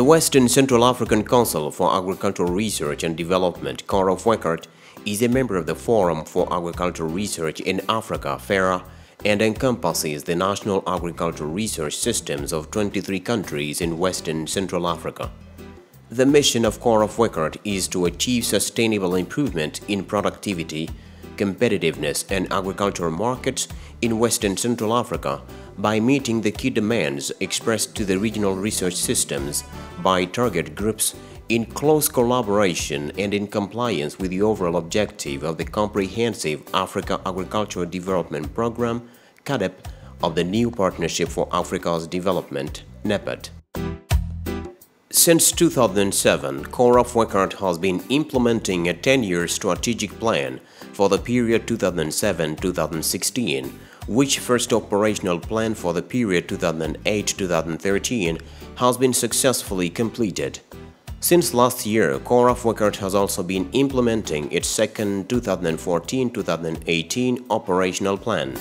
Western Central African Council for Agricultural Research and Development, Coraf Wecard, is a member of the Forum for Agricultural Research in Africa, FARA, and encompasses the national agricultural research systems of 23 countries in Western Central Africa. The mission of Coraf Wecard is to achieve sustainable improvement in productivity, competitiveness and agricultural markets in Western Central Africa by meeting the key demands expressed to the regional research systems by target groups in close collaboration and in compliance with the overall objective of the Comprehensive Africa Agricultural Development Program, CADEP, of the New Partnership for Africa's Development, NEPAD. Since 2007, Coraf Wecard has been implementing a 10-year strategic plan for the period 2007-2016, which first operational plan for the period 2008-2013 has been successfully completed. Since last year, Coraf Wecard has also been implementing its second 2014-2018 operational plan.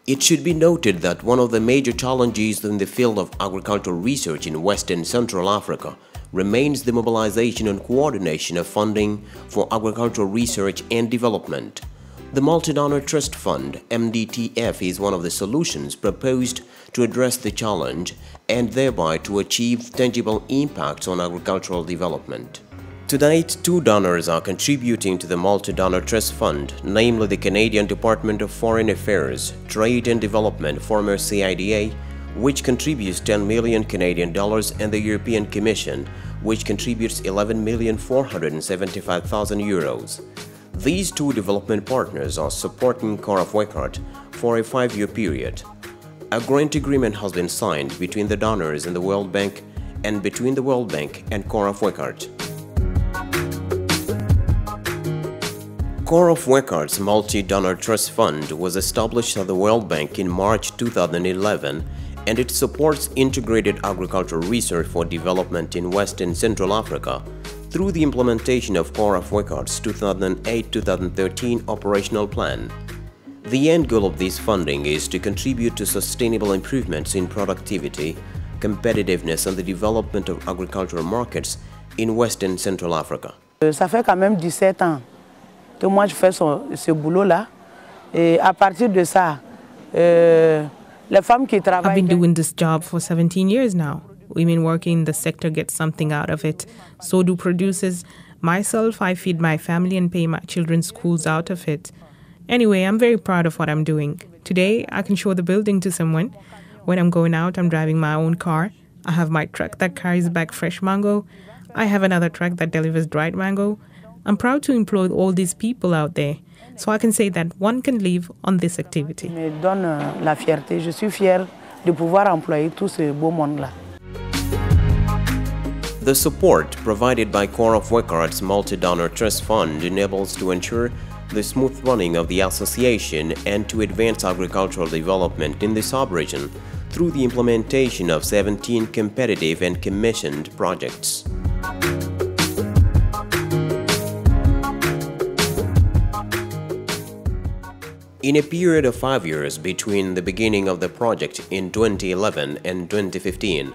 It should be noted that one of the major challenges in the field of agricultural research in Western Central Africa remains the mobilization and coordination of funding for agricultural research and development. The Multi-Donor Trust Fund, Mdtf, is one of the solutions proposed to address the challenge and thereby to achieve tangible impacts on agricultural development. To date, 2 donors are contributing to the Multi-Donor Trust Fund, namely the Canadian Department of Foreign Affairs, Trade and Development, former CIDA, which contributes 10 million Canadian dollars, and the European Commission, which contributes 11,475,000 euros. These 2 development partners are supporting Coraf Wecard for a 5-year period. A grant agreement has been signed between the donors and the World Bank and between the World Bank and Coraf Wecard. Coraf Wecard's Multi-Donor Trust Fund was established at the World Bank in March 2011, and it supports integrated agricultural research for development in Western Central Africa through the implementation of Coraf Wecard's 2008-2013 operational plan. The end goal of this funding is to contribute to sustainable improvements in productivity, competitiveness and the development of agricultural markets in Western Central Africa. Ça fait quand même 17 ans que moi je fais ce boulot-là. Et à partir de ça, les femmes qui travaillent... I've been doing this job for 17 years now. Women working in the sector get something out of it. So do producers. Myself, I feed my family and pay my children's schools out of it. Anyway, I'm very proud of what I'm doing. Today, I can show the building to someone. When I'm going out, I'm driving my own car. I have my truck that carries back fresh mango. I have another truck that delivers dried mango. I'm proud to employ all these people out there, so I can say that one can live on this activity. Me donne la fierté. Je suis fière de pouvoir employer tout ce beau monde-là. The support provided by Coraf Wecard's Multi-Donor Trust Fund enables to ensure the smooth running of the association and to advance agricultural development in the sub-region through the implementation of 17 competitive and commissioned projects. In a period of 5 years between the beginning of the project in 2011 and 2015,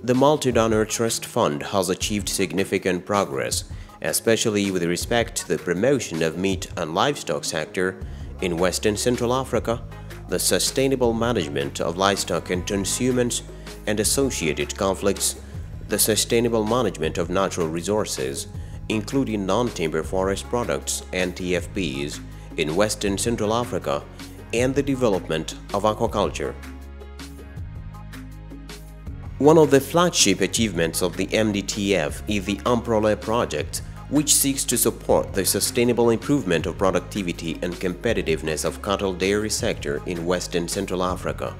the Multi-Donor Trust Fund has achieved significant progress, especially with respect to the promotion of meat and livestock sector in Western Central Africa, the sustainable management of livestock and transhumance and associated conflicts, the sustainable management of natural resources, including non-timber forest products and TFPs, in Western Central Africa, and the development of aquaculture. One of the flagship achievements of the Mdtf is the Umprole project, which seeks to support the sustainable improvement of productivity and competitiveness of cattle dairy sector in Western Central Africa.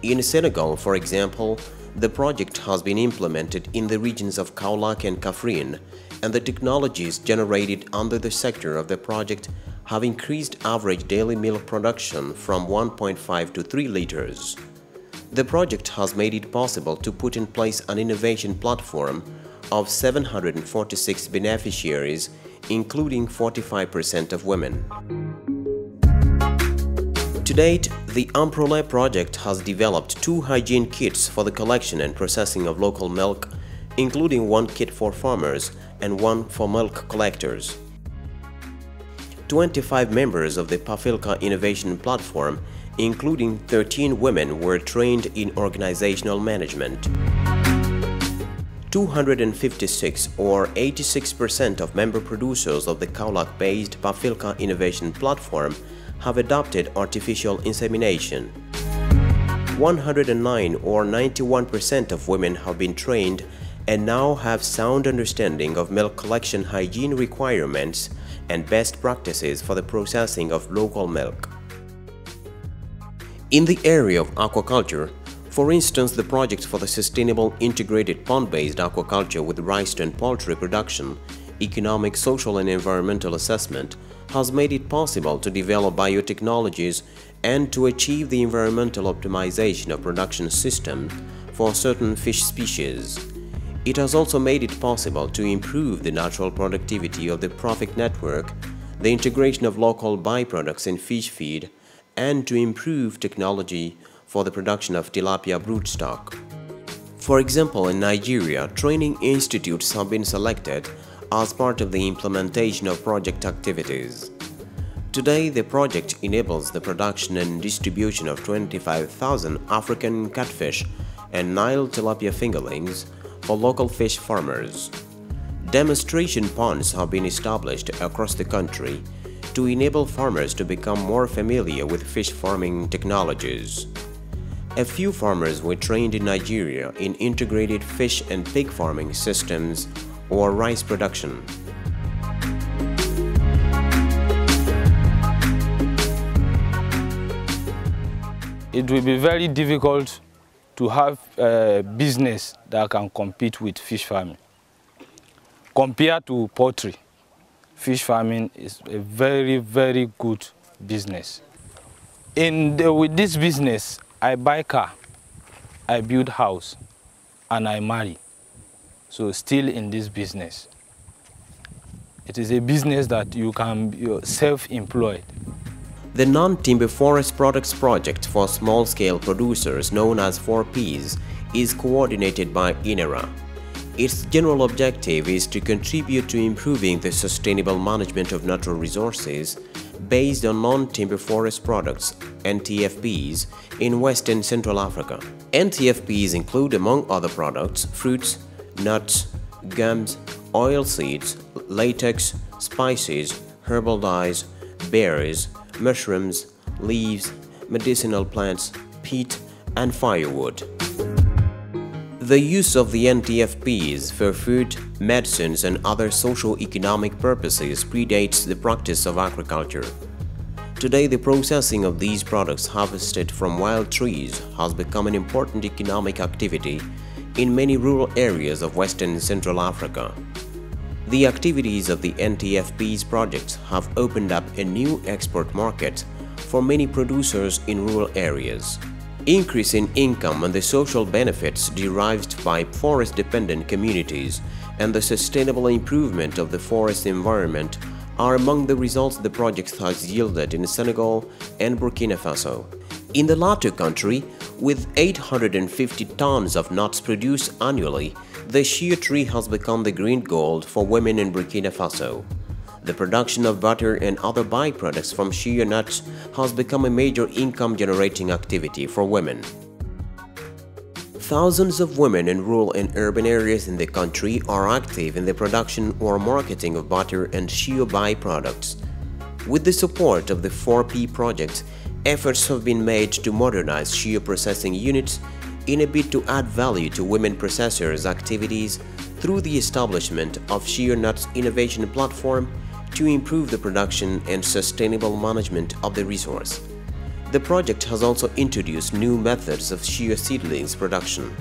In Senegal, for example, the project has been implemented in the regions of Kaolack and Kaffrine, and the technologies generated under the sector of the project have increased average daily milk production from 1.5 to 3 liters. The project has made it possible to put in place an innovation platform of 746 beneficiaries, including 45% of women. To date, the Amprole project has developed 2 hygiene kits for the collection and processing of local milk, including 1 kit for farmers and 1 for milk collectors. 25 members of the Pafilka Innovation Platform, including 13 women, were trained in organizational management. 256 or 86% of member producers of the Kaolack-based Pafilka Innovation Platform have adopted artificial insemination. 109 or 91% of women have been trained and now have sound understanding of milk collection hygiene requirements and best practices for the processing of local milk. In the area of aquaculture, for instance, the project for the sustainable integrated pond-based aquaculture with rice and poultry production, economic, social and environmental assessment has made it possible to develop biotechnologies and to achieve the environmental optimization of production systems for certain fish species. It has also made it possible to improve the natural productivity of the profit network, the integration of local byproducts in fish feed, and to improve technology for the production of tilapia broodstock. For example, in Nigeria, training institutes have been selected as part of the implementation of project activities. Today, the project enables the production and distribution of 25,000 African catfish and Nile tilapia fingerlings for local fish farmers. Demonstration ponds have been established across the country to enable farmers to become more familiar with fish farming technologies. A few farmers were trained in Nigeria in integrated fish and pig farming systems or rice production. It will be very difficult to have a business that can compete with fish farming. Compared to poultry, fish farming is a very, very good business. With this business, I buy car, I build house, and I marry. So still in this business. It is a business that you can be self-employed. The Non-Timber Forest Products Project for small-scale producers, known as 4Ps, is coordinated by INERA. Its general objective is to contribute to improving the sustainable management of natural resources based on non-timber forest products, NTFPs, in West and Central Africa. NTFPs include, among other products, fruits, nuts, gums, oil seeds, latex, spices, herbal dyes, berries, mushrooms, leaves, medicinal plants, peat, and firewood. The use of the NTFPs for food, medicines, and other socio-economic purposes predates the practice of agriculture. Today, the processing of these products harvested from wild trees has become an important economic activity in many rural areas of West and Central Africa. The activities of the NTFPs projects have opened up a new export market for many producers in rural areas. Increase in income and the social benefits derived by forest-dependent communities and the sustainable improvement of the forest environment are among the results the project has yielded in Senegal and Burkina Faso. In the latter country, with 850 tons of nuts produced annually, the shea tree has become the green gold for women in Burkina Faso. The production of butter and other byproducts from shea nuts has become a major income-generating activity for women. Thousands of women in rural and urban areas in the country are active in the production or marketing of butter and shea byproducts. With the support of the 4P project, efforts have been made to modernize shea processing units in a bid to add value to women processors' activities through the establishment of Shea Nuts Innovation Platform to improve the production and sustainable management of the resource. The project has also introduced new methods of shea seedlings production.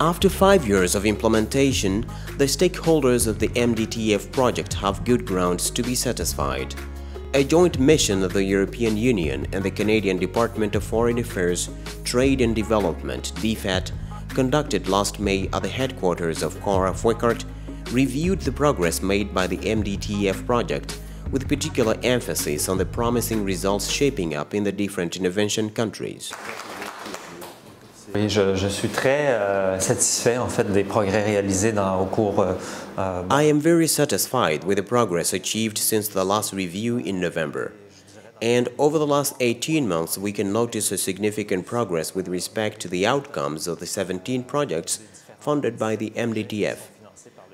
After 5 years of implementation, the stakeholders of the Mdtf project have good grounds to be satisfied. A joint mission of the European Union and the Canadian Department of Foreign Affairs, Trade and Development (DFAT) conducted last May at the headquarters of Coraf Wecard reviewed the progress made by the Mdtf project, with particular emphasis on the promising results shaping up in the different intervention countries. Oui, je suis très satisfait en fait des progrès réalisés au cours. I am very satisfied with the progress achieved since the last review in November. And over the last 18 months, we can notice a significant progress with respect to the outcomes of the 17 projects funded by the Mdtf.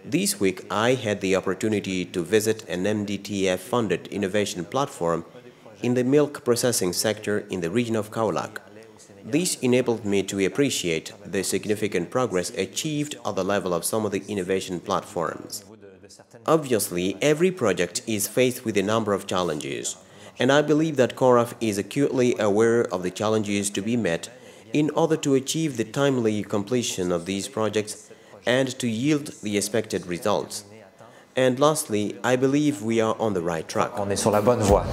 This week, I had the opportunity to visit an Mdtf-funded innovation platform in the milk processing sector in the region of Kaolack. This enabled me to appreciate the significant progress achieved at the level of some of the innovation platforms. Obviously, every project is faced with a number of challenges, and I believe that Coraf is acutely aware of the challenges to be met in order to achieve the timely completion of these projects and to yield the expected results. And lastly, I believe we are on the right track. On est sur la bonne voie.